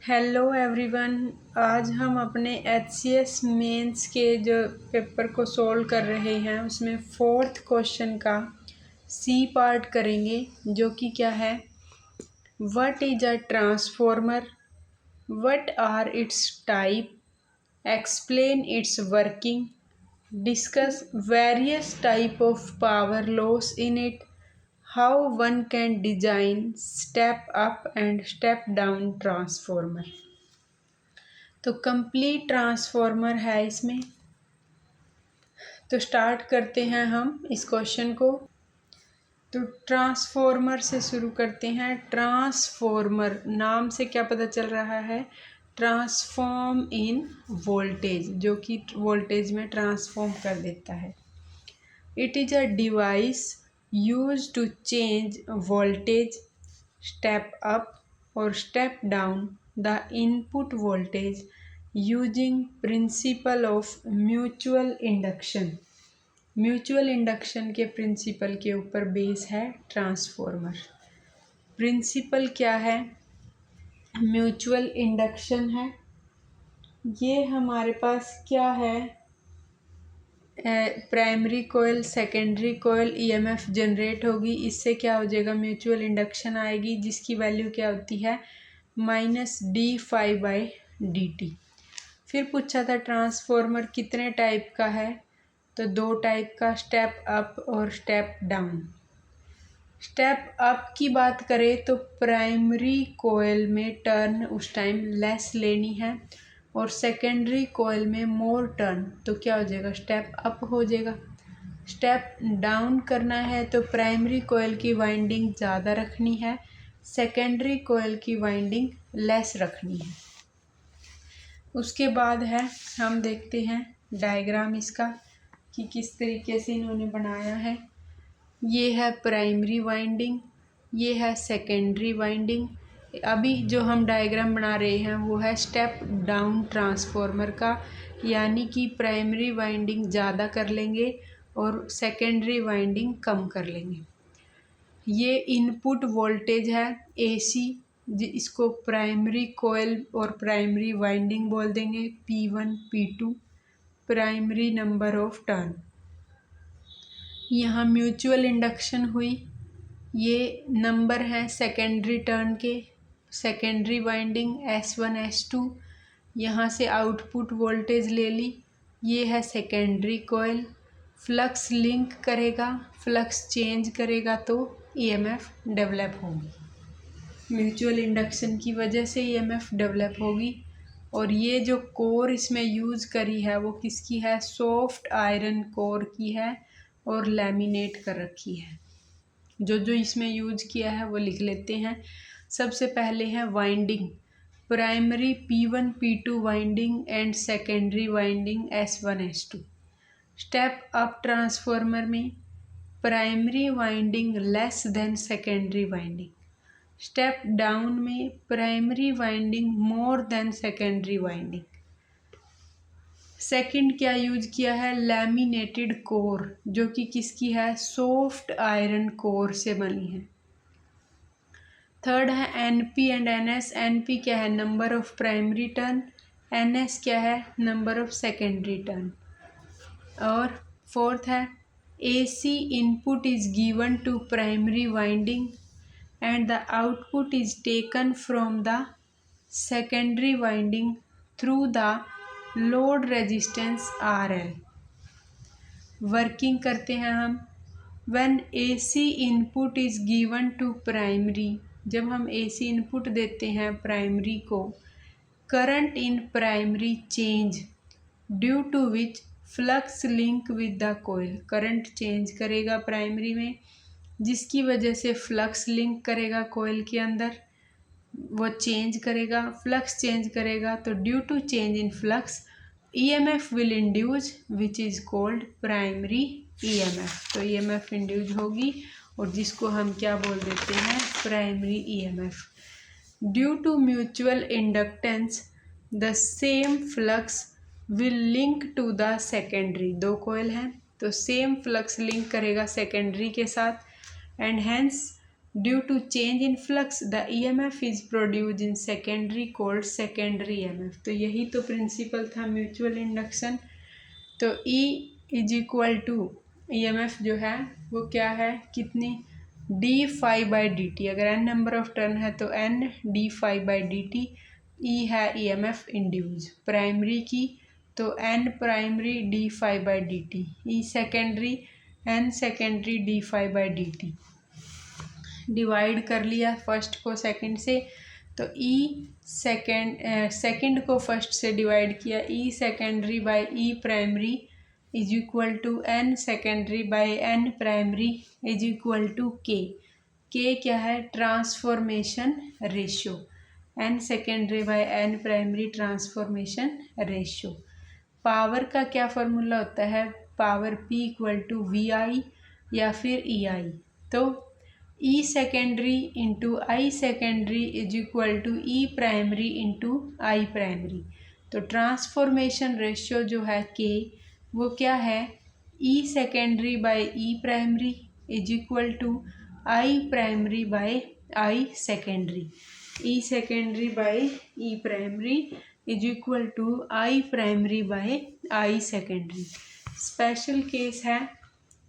Hello everyone. आज हम अपने एचसीएस मेंस के जो पेपर को सॉल्व कर रहे हैं उसमें फोर्थ क्वेश्चन का सी पार्ट करेंगे, जो कि क्या है, what is a transformer, what are its type, explain its working, discuss various type of power loss in it, how one can design step up and step down transformer. तो complete transformer है इसमें। तो start करते हैं हम इस question को। तो ट्रांसफॉर्मर से शुरू करते हैं। ट्रांसफॉर्मर नाम से क्या पता चल रहा है, ट्रांसफॉर्म इन वोल्टेज, जो कि वोल्टेज में ट्रांसफॉर्म कर देता है। It is a device use to change voltage step up और step down the input voltage using principle of mutual induction. Mutual induction के प्रिंसिपल के ऊपर बेस है ट्रांसफॉर्मर। प्रिंसिपल क्या है, म्यूचुअल इंडक्शन है। ये हमारे पास क्या है, primary coil secondary coil EMF generate होगी। इससे क्या हो जाएगा, म्यूचुअल इंडक्शन आएगी, जिसकी वैल्यू क्या होती है -d∅/dt। फिर पूछा था ट्रांसफॉर्मर कितने टाइप का है, तो दो टाइप का, स्टेप अप और स्टेप डाउन। स्टेप अप की बात करें तो प्राइमरी कोयल में टर्न उस टाइम लेस लेनी है और सेकेंडरी कोयल में मोर टर्न, तो क्या हो जाएगा, स्टेप अप हो जाएगा। स्टेप डाउन करना है तो प्राइमरी कोयल की वाइंडिंग ज़्यादा रखनी है, सेकेंडरी कोयल की वाइंडिंग लेस रखनी है। उसके बाद है, हम देखते हैं डायग्राम इसका कि किस तरीके से इन्होंने बनाया है। ये है प्राइमरी वाइंडिंग, ये है सेकेंडरी वाइंडिंग। अभी जो हम डायग्राम बना रहे हैं वो है स्टेप डाउन ट्रांसफॉर्मर का, यानी कि प्राइमरी वाइंडिंग ज़्यादा कर लेंगे और सेकेंडरी वाइंडिंग कम कर लेंगे। ये इनपुट वोल्टेज है एसी, इसको प्राइमरी कोयल और प्राइमरी वाइंडिंग बोल देंगे, P1 P2 primary number of turn. यहाँ म्यूचुअल इंडक्शन हुई, ये नंबर हैं सेकेंडरी टर्न के, सेकेंडरी वाइंडिंग S1 S2। यहाँ से आउटपुट वोल्टेज ले ली, ये है सेकेंडरी कोयल। फ्लक्स लिंक करेगा, फ्लक्स चेंज करेगा तो ईएमएफ डेवलप होगी। म्यूचुअल इंडक्शन की वजह से ईएमएफ डेवलप होगी। और ये जो कोर इसमें यूज़ करी है वो किसकी है, सॉफ्ट आयरन कोर की है और लैमिनेट कर रखी है। जो जो इसमें यूज किया है वो लिख लेते हैं। सबसे पहले है winding, primary P1 P2 winding and secondary winding S1 S2। Step up transformer में primary winding less than secondary winding, step down में primary winding more than secondary winding. Second क्या यूज किया है, लैमिनेटेड कोर, जो कि किसकी है, soft iron core से बनी है। थर्ड है एनपी एंड एनएस। एनपी क्या है, number of primary turn, NS क्या है, नंबर ऑफ सेकेंडरी टर्न। और फोर्थ है AC input is given to primary winding and the output is taken from the secondary winding through the load resistance RL। Working करते हैं हम। When AC input is given to primary, जब हम AC input देते हैं primary को, current in primary change due to which flux link with the coil. Current change करेगा primary में, जिसकी वजह से फ्लक्स लिंक करेगा कोयल के अंदर, वो चेंज करेगा, फ्लक्स चेंज करेगा, तो due to change in flux EMF will induce which is called primary EMF। तो EMF इंड्यूस होगी और जिसको हम क्या बोल देते हैं, primary EMF। Due to mutual inductance the same flux will link to the secondary. दो कोयल हैं तो सेम फ्लक्स लिंक करेगा सेकेंडरी के साथ, and hence due to change in flux the EMF is produce in secondary called secondary EMF। तो यही तो principle था म्यूचुअल इंडक्शन। तो E is equal to EMF जो है वो क्या है, कितनी, d∅dt। अगर n नंबर ऑफ टर्न है तो n d∅dt। E है EMF इंड्यूस प्राइमरी की, तो n primary d∅dt, E secondary n secondary d∅dt। Divide कर लिया फर्स्ट को सेकंड से, तो E सेकंड को फर्स्ट से डिवाइड किया, E secondary by E primary is equal to n secondary by n primary is equal to K। K क्या है, transformation ratio, n secondary by n primary transformation ratio. Power का क्या formula होता है, power P equal to VI या फिर EI। तो E secondary into I secondary is equal to E primary into I primary. तो ट्रांसफॉर्मेशन रेशियो जो है K वो क्या है, E secondary by E primary is equal to I primary by I secondary. E secondary by E primary is equal to I primary by I secondary. Special case है,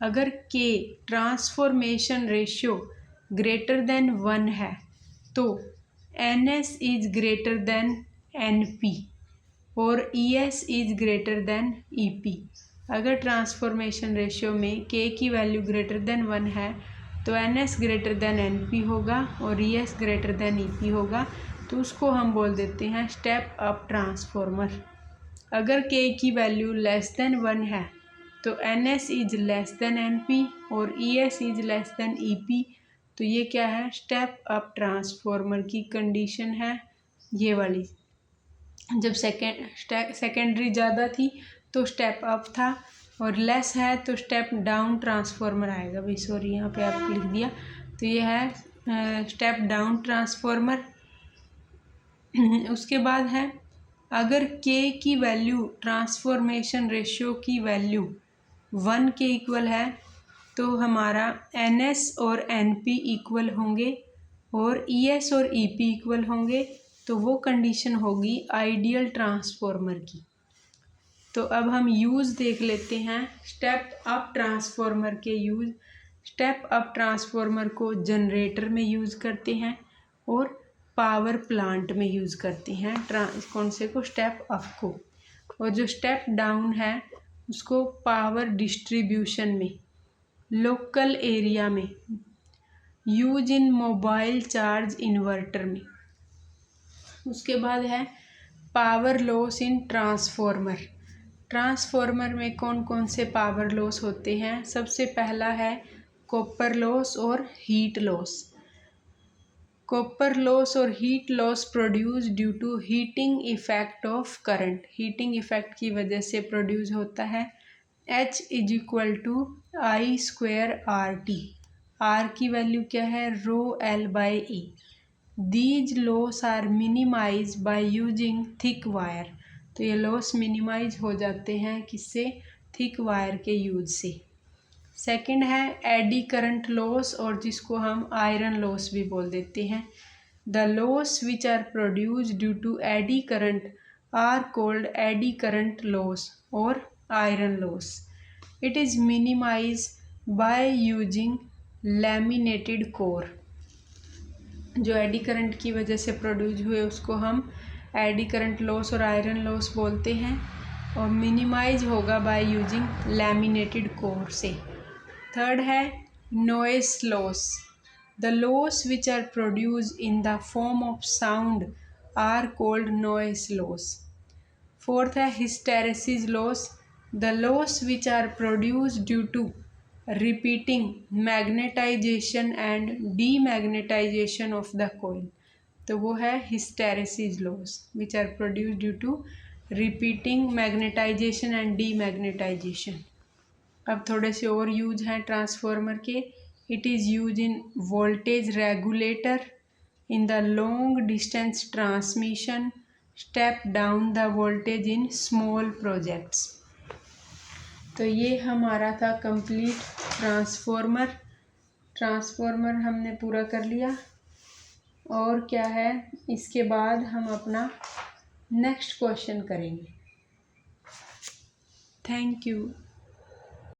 अगर K transformation ratio greater than 1 है तो NS is greater than NP और ES is greater then EP। अगर transformation ratio में K की value greater than 1 है तो NS ग्रेटर देन NP होगा और ES ग्रेटर देन EP होगा, तो उसको हम बोल देते हैं स्टेप अप ट्रांसफॉर्मर। अगर K की वैल्यू लेस देन 1 है तो NS is less than NP और ES is less than EP, तो ये क्या है, स्टेप अप ट्रांसफॉर्मर की कंडीशन है ये वाली। जब सेकेंडरी ज़्यादा थी तो स्टेप अप था और लेस है तो स्टेप डाउन ट्रांसफॉर्मर आएगा। भाई सॉरी, यहाँ पे आप लिख दिया, तो ये है स्टेप डाउन ट्रांसफॉर्मर। उसके बाद है, अगर K की वैल्यू ट्रांसफॉर्मेशन रेशियो की वैल्यू 1 के इक्वल है तो हमारा NS और NP इक्वल होंगे और ES और EP इक्वल होंगे, तो वो कंडीशन होगी आइडियल ट्रांसफॉर्मर की। तो अब हम यूज़ देख लेते हैं स्टेप अप ट्रांसफॉर्मर के यूज़। स्टेप अप ट्रांसफॉर्मर को जनरेटर में यूज़ करते हैं और पावर प्लांट में यूज़ करते हैं, कौन से को, स्टेप अप को। और जो स्टेप डाउन है उसको पावर डिस्ट्रीब्यूशन में, लोकल एरिया में, use in mobile charge inverter में। उसके बाद है power loss in transformer. Transformer में कौन कौन से पावर लॉस होते हैं, सबसे पहला है कॉपर लॉस और हीट लॉस। कॉपर लॉस और heat loss produce due to heating effect of current, heating effect की वजह से प्रोड्यूस होता है। H is equal to I square RT, R की वैल्यू क्या है, ρL/A। These loss are minimise by using thick wire, तो ये लॉस मिनिमाइज हो जाते हैं किससे, थिक वायर के यूज से। सेकंड है एडी करंट लॉस, और जिसको हम आयरन लॉस भी बोल देते हैं। The loss which are produce due to eddy current are called eddy current loss और iron loss. It is minimize by using laminated core. जो एडी करंट की वजह से प्रोड्यूस हुए उसको हम एडी करंट लॉस और आयरन लॉस बोलते हैं, और मिनिमाइज होगा बाय यूजिंग लैमिनेटेड कोर से। थर्ड है noise loss. The loss which are produce in the form of sound are called noise loss. Fourth है hysteresis loss. The loss which are produce due to repeating magnetization and demagnetization of the coil, तो वो है hysteresis loss which are produced due to repeating magnetization and demagnetization। अब थोड़े से और use हैं transformer के। It is use in voltage regulator, in the long distance transmission, step down the voltage in small projects. तो ये हमारा था कंप्लीट ट्रांसफॉर्मर। ट्रांसफॉर्मर हमने पूरा कर लिया। और क्या है, इसके बाद हम अपना नेक्स्ट क्वेश्चन करेंगे। Thank you.